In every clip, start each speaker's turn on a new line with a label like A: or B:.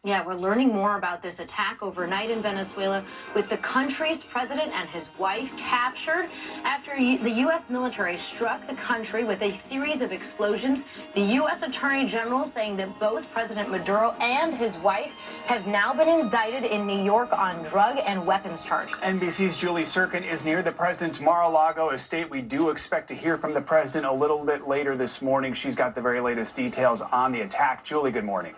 A: Yeah, we're learning more about this attack overnight in Venezuela with the country's president and his wife captured after the U.S. military struck the country with a series of explosions. The U.S. Attorney General saying that both President Maduro and his wife have now been indicted in New York on drug and weapons charges.
B: NBC's Julie Tsirkin is near the president's Mar-a-Lago estate. We do expect to hear from the president a little bit later this morning. She's got the very latest details on the attack. Julie, good morning.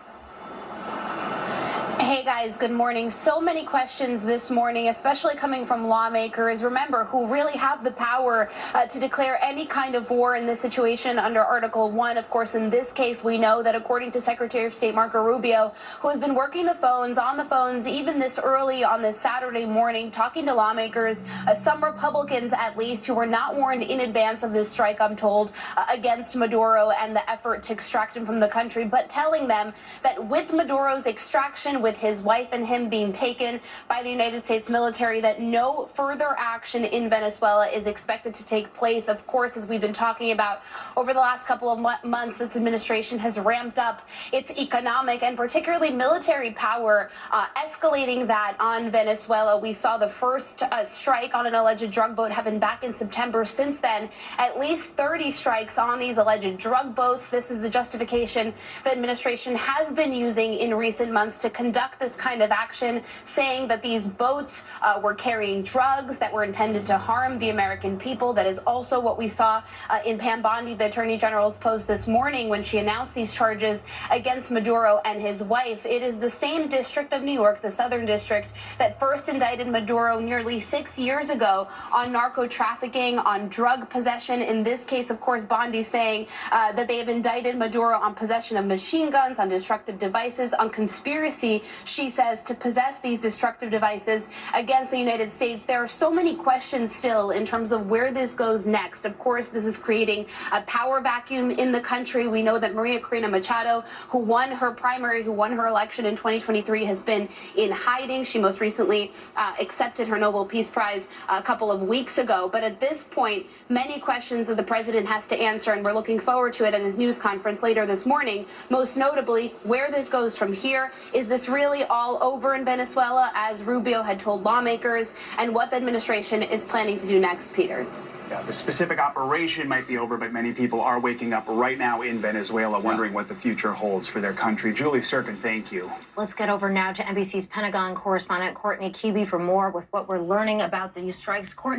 C: Hey guys, good morning. So many questions this morning, especially coming from lawmakers, remember, who really have the power to declare any kind of war in this situation under Article 1. Of course, in this case, we know that according to Secretary of State Marco Rubio, who has been working on the phones, even this early on this Saturday morning, talking to lawmakers, some Republicans at least, who were not warned in advance of this strike, I'm told, against Maduro and the effort to extract him from the country, but telling them that with Maduro's extraction, with his wife and him being taken by the United States military, that no further action in Venezuela is expected to take place. Of course, as we've been talking about over the last couple of months, this administration has ramped up its economic and particularly military power, escalating that on Venezuela. We saw the first strike on an alleged drug boat happen back in September. Since then, at least 30 strikes on these alleged drug boats. This is the justification the administration has been using in recent months to conduct this kind of action, saying that these boats were carrying drugs that were intended to harm the American people. That is also what we saw in Pam Bondi, the Attorney General's post this morning, when she announced these charges against Maduro and his wife. It is the same district of New York, the Southern District, that first indicted Maduro nearly 6 years ago on narco trafficking, on drug possession. In this case, of course, Bondi saying that they have indicted Maduro on possession of machine guns, on destructive devices, on conspiracy, she says, to possess these destructive devices against the United States. There are so many questions still in terms of where this goes next. Of course, this is creating a power vacuum in the country. We know that Maria Corina Machado, who won her primary, who won her election in 2023, has been in hiding. She most recently accepted her Nobel Peace Prize a couple of weeks ago. But at this point, many questions that the president has to answer, and we're looking forward to it at his news conference later this morning. Most notably, where this goes from here. Is this really all over in Venezuela, as Rubio had told lawmakers, and what the administration is planning to do next, Peter?
B: Yeah, the specific operation might be over, but many people are waking up right now in Venezuela wondering what the future holds for their country. Julie Tsirkin, thank you.
A: Let's get over now to NBC's Pentagon correspondent Courtney Kube for more with what we're learning about these strikes. Courtney.